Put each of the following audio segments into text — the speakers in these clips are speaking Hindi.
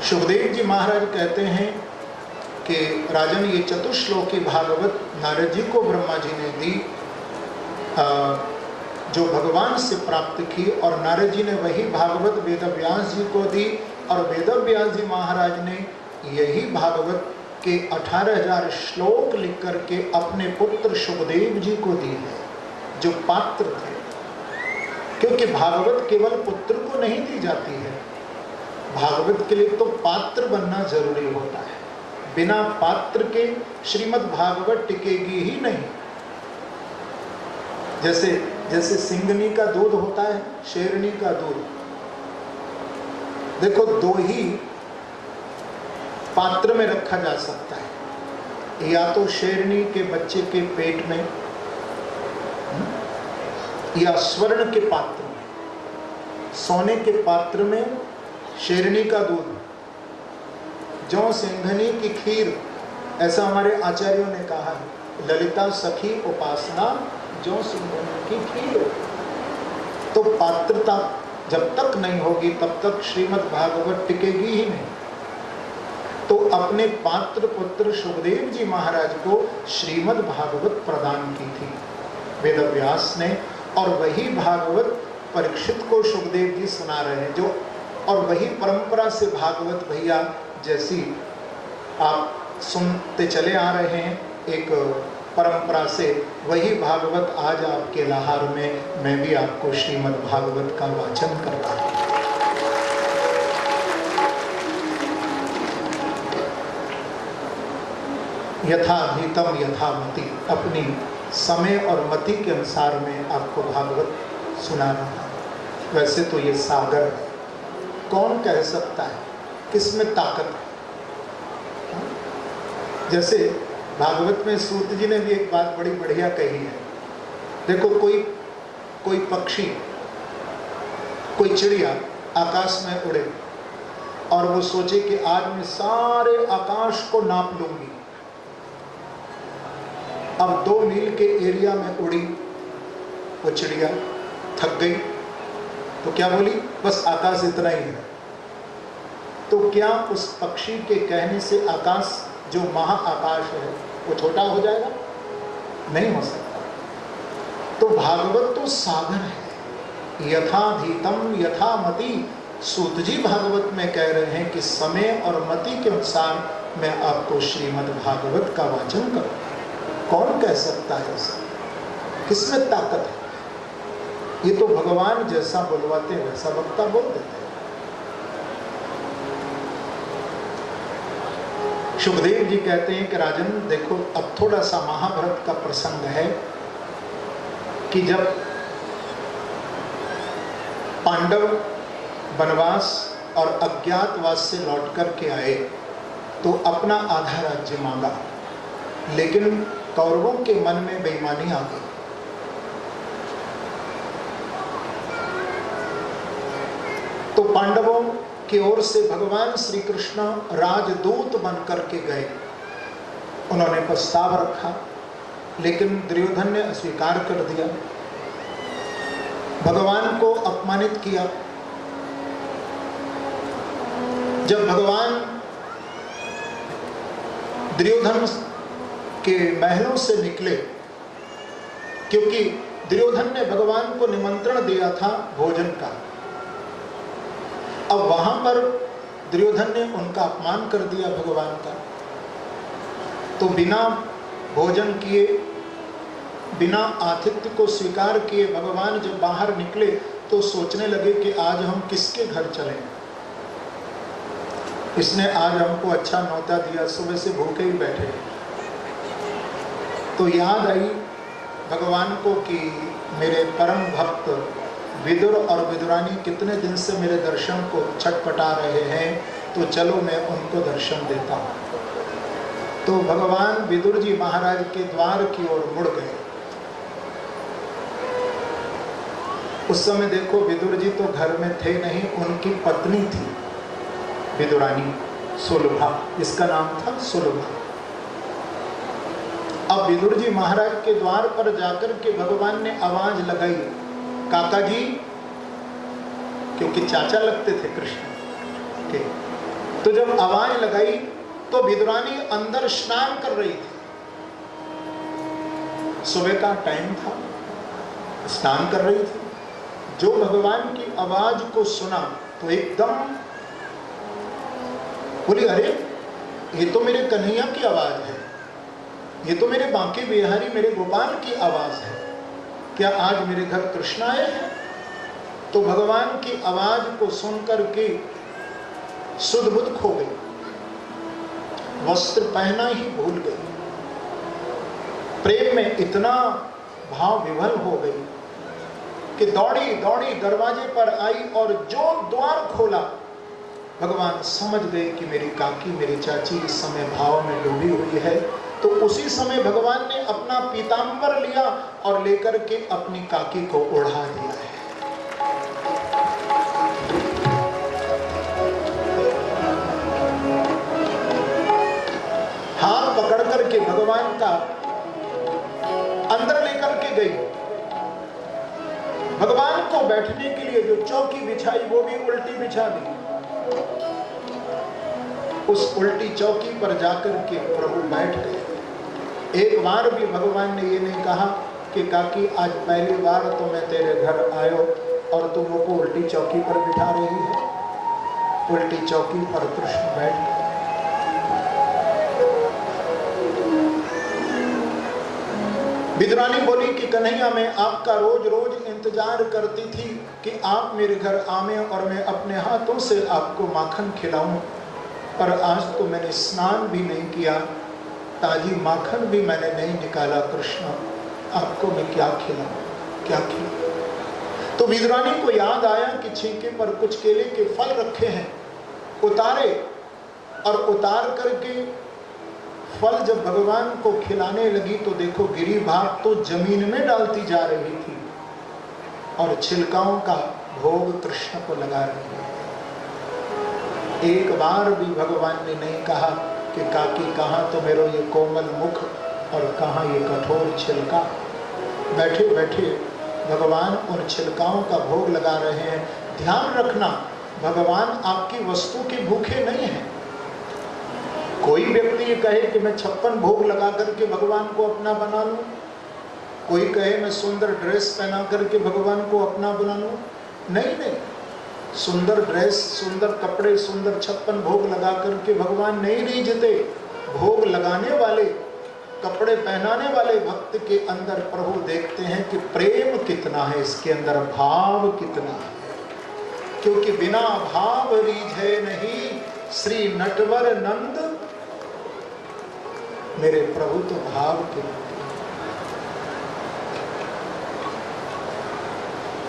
सुखदेव जी महाराज कहते हैं कि राजन ये चतुश्लोकी भागवत नारद जी को ब्रह्मा जी ने दी, जो भगवान से प्राप्त की, और नारद जी ने वही भागवत वेदव्यास जी को दी, और वेदव्यास जी महाराज ने यही भागवत के 18,000 श्लोक लिख करके अपने पुत्र सुखदेव जी को दी है, जो पात्र थे। क्योंकि भागवत केवल पुत्र को नहीं दी जाती है, भागवत के लिए तो पात्र बनना जरूरी होता है। बिना पात्र के श्रीमद् भागवत टिकेगी ही नहीं। जैसे सिंगनी का दूध होता है, शेरनी का दूध, देखो दो ही पात्र में रखा जा सकता है, या तो शेरनी के बच्चे के पेट में, या स्वर्ण के पात्र में। सोने के पात्र में शेरनी का दूध, जो सिंघनी की खीर, ऐसा हमारे आचार्यों ने कहा है, ललिता सखी उपासना जो सिंघनी की खीर। तो पात्रता जब तक नहीं होगी तब तक श्रीमद् भागवत टिकेगी ही नहीं। तो अपने पात्र पुत्र सुखदेव जी महाराज को श्रीमद् भागवत प्रदान की थी वेदव्यास ने, और वही भागवत परीक्षित को सुखदेव जी सुना रहे हैं, जो और वही परंपरा से भागवत भैया जैसी आप सुनते चले आ रहे हैं, एक परंपरा से वही भागवत आज आपके लाहार में मैं भी आपको श्रीमद् भागवत का वाचन कर रहा हूं। यथाधीतम यथामति, अपनी समय और मति के अनुसार में आपको भागवत सुना रहा हूं। वैसे तो ये सागर है, कौन कह सकता है किसमें ताकत है। जैसे भागवत में सूत जी ने भी एक बात बड़ी बढ़िया कही है। देखो कोई पक्षी, कोई चिड़िया आकाश में उड़े और वो सोचे कि आज मैं सारे आकाश को नाप लूंगी। अब 2 मील के एरिया में उड़ी वो चिड़िया, थक गई, तो क्या बोली, बस आकाश इतना ही है। तो क्या उस पक्षी के कहने से आकाश जो महाआकाश है वो छोटा हो जाएगा? नहीं हो सकता। तो भागवत तो सागर है, यथाधीतम यथामति। सूत जी भागवत में कह रहे हैं कि समय और मति के अनुसार मैं आपको श्रीमद् भागवत का वाचन करूं। कौन कह सकता है ऐसा? किसमें ताकत है? ये तो भगवान जैसा बुलवाते वैसा वक्ता बोल देते हैं। सुखदेव जी कहते हैं कि राजन देखो, अब थोड़ा सा महाभारत का प्रसंग है कि जब पांडव वनवास और अज्ञातवास से लौट कर के आए तो अपना आधा राज्य मांगा, लेकिन कौरवों के मन में बेईमानी आ गई। तो पांडवों की ओर से भगवान श्री कृष्ण राजदूत बन करके गए। उन्होंने प्रस्ताव रखा, लेकिन दुर्योधन ने अस्वीकार कर दिया, भगवान को अपमानित किया। जब भगवान दुर्योधन के महलों से निकले, क्योंकि दुर्योधन ने भगवान को निमंत्रण दिया था भोजन का, अब वहां पर दुर्योधन ने उनका अपमान कर दिया भगवान का। तो बिना भोजन किए, बिना आतिथ्य को स्वीकार किए भगवान जब बाहर निकले तो सोचने लगे कि आज हम किसके घर चलें। इसने आज हमको अच्छा न्योता दिया, सुबह से भूखे ही बैठे। तो याद आई भगवान को कि मेरे परम भक्त विदुर और विदुरानी कितने दिन से मेरे दर्शन को छटपटा रहे हैं, तो चलो मैं उनको दर्शन देता हूँ। तो भगवान विदुर जी महाराज के द्वार की ओर मुड़ गए। उस समय देखो विदुर जी तो घर में थे नहीं, उनकी पत्नी थी विदुरानी सुलभा, इसका नाम था सुलभा। अब विदुर जी महाराज के द्वार पर जाकर के भगवान ने आवाज लगाई, काका जी, क्योंकि चाचा लगते थे कृष्ण के, तो जब आवाज लगाई तो विदुरानी अंदर स्नान कर रही थी। सुबह का टाइम था, स्नान कर रही थी। जो भगवान की आवाज को सुना तो एकदम बोली, अरे ये तो मेरे कन्हैया की आवाज है, ये तो मेरे बांके बिहारी मेरे गोपाल की आवाज है, क्या आज मेरे घर कृष्ण आए हैं? तो भगवान की आवाज को सुनकर के सुध बुध खो गई, वस्त्र पहना ही भूल गई, प्रेम में इतना भाव विभल हो गई कि दौड़ी दौड़ी दरवाजे पर आई और जो द्वार खोला, भगवान समझ गए कि मेरी काकी मेरी चाची इस समय भाव में डूबी हुई है। तो उसी समय भगवान ने अपना पीतांबर लिया और लेकर के अपनी काकी को ओढ़ा दिया है। हाथ पकड़ करके भगवान का अंदर लेकर के गई। भगवान को बैठने के लिए जो चौकी बिछाई वो भी उल्टी बिछा दी। उस उल्टी चौकी पर जाकर के प्रभु बैठ गए। एक बार भी भगवान ने ये नहीं कहा कि काकी आज पहली बार तो मैं तेरे घर आयो और तुम को उल्टी चौकी पर बिठा रही है। उल्टी चौकी पर कृष्ण बैठ गए। विदुरानी बोली कि कन्हैया, मैं आपका रोज रोज इंतजार करती थी कि आप मेरे घर आवे और मैं अपने हाथों से आपको माखन खिलाऊं, पर आज तो मैंने स्नान भी नहीं किया, ताजी माखन भी मैंने नहीं निकाला। कृष्ण, आपको मैं क्या खिलाऊं, क्या खिलाऊं? तो विदुरानी को याद आया कि छींके पर कुछ केले के फल रखे हैं, उतारे और उतार करके फल जब भगवान को खिलाने लगी तो देखो गिरी भाग तो जमीन में डालती जा रही थी और छिलकाओं का भोग कृष्ण को लगा रही है। एक बार भी भगवान ने नहीं कहा कि काकी कहाँ तो मेरा ये कोमल मुख और कहाँ ये कठोर छिलका। बैठे बैठे भगवान उन छिलकाओं का भोग लगा रहे हैं। ध्यान रखना, भगवान आपकी वस्तु के भूखे नहीं हैं। कोई व्यक्ति ये कहे कि मैं 56 भोग लगा करके भगवान को अपना बना लूं, कोई कहे मैं सुंदर ड्रेस पहना करके भगवान को अपना बना लूं, नहीं नहीं, सुंदर ड्रेस, सुंदर कपड़े, सुंदर 56 भोग लगा करके भगवान नहीं रीझते। भोग लगाने वाले, कपड़े पहनाने वाले भक्त के अंदर प्रभु देखते हैं कि प्रेम कितना है, इसके अंदर भाव कितना है। क्योंकि बिना भाव रीझे नहीं श्री नटवर नंद, मेरे प्रभु तो भाव के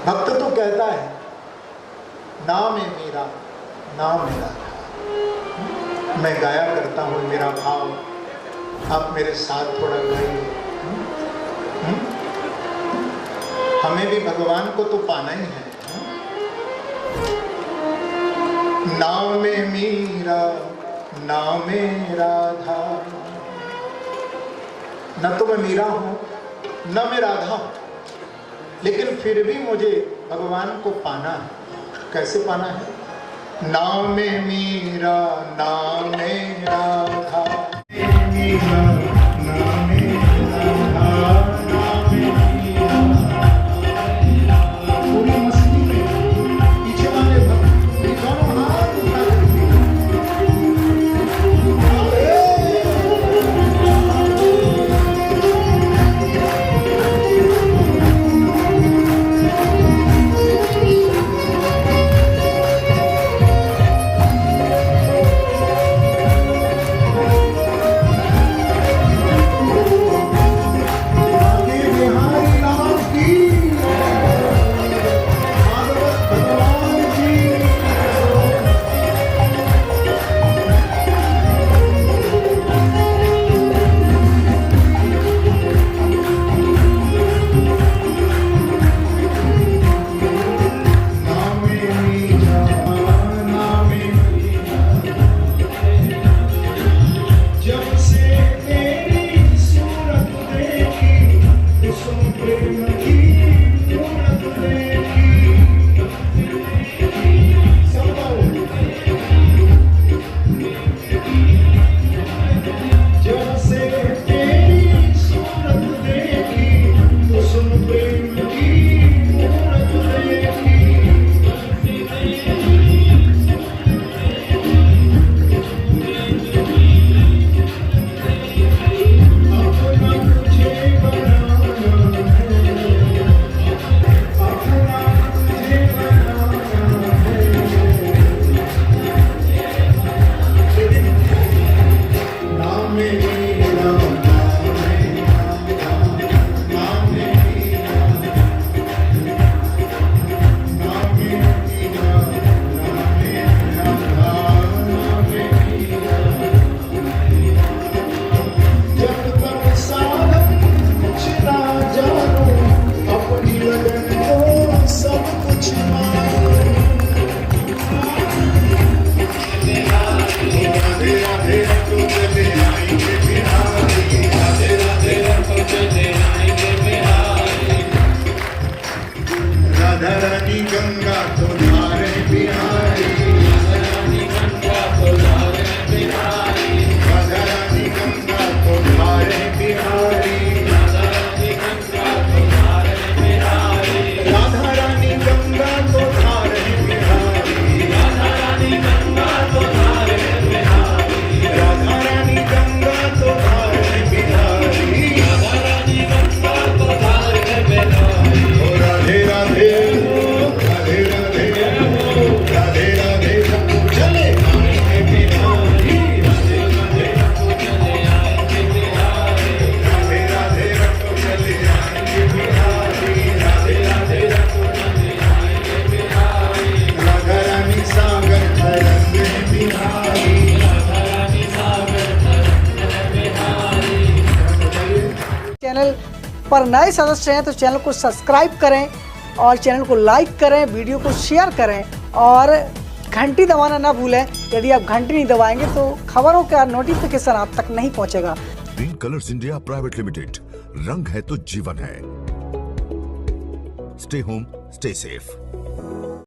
भक्त तो कहता है नाम है मेरा, नाम मेरा, मैं गाया करता हूं मेरा भाव, आप मेरे साथ थोड़ा गाइए। हमें भी भगवान को तो पाना ही है। नाम में मीरा, नाम में राधा, न तो मैं मीरा हूं न मैं राधा हूं, लेकिन फिर भी मुझे भगवान को पाना है। कैसे पाना है? नाम में मीरा, नाम में राधा, मीरा, नाम में राधा, नाम में मीरा। पूरी मस्ती में पीछे वाले भक्त दोनों हाथ उठा चैनल पर नए सदस्य हैं तो चैनल को सब्सक्राइब करें और चैनल को लाइक करें, वीडियो को शेयर करें और घंटी दबाना ना भूलें। यदि आप घंटी नहीं दबाएंगे तो खबरों का नोटिफिकेशन आप तक नहीं पहुंचेगा। Green colours India private limited, रंग है तो जीवन है। Stay home, stay safe.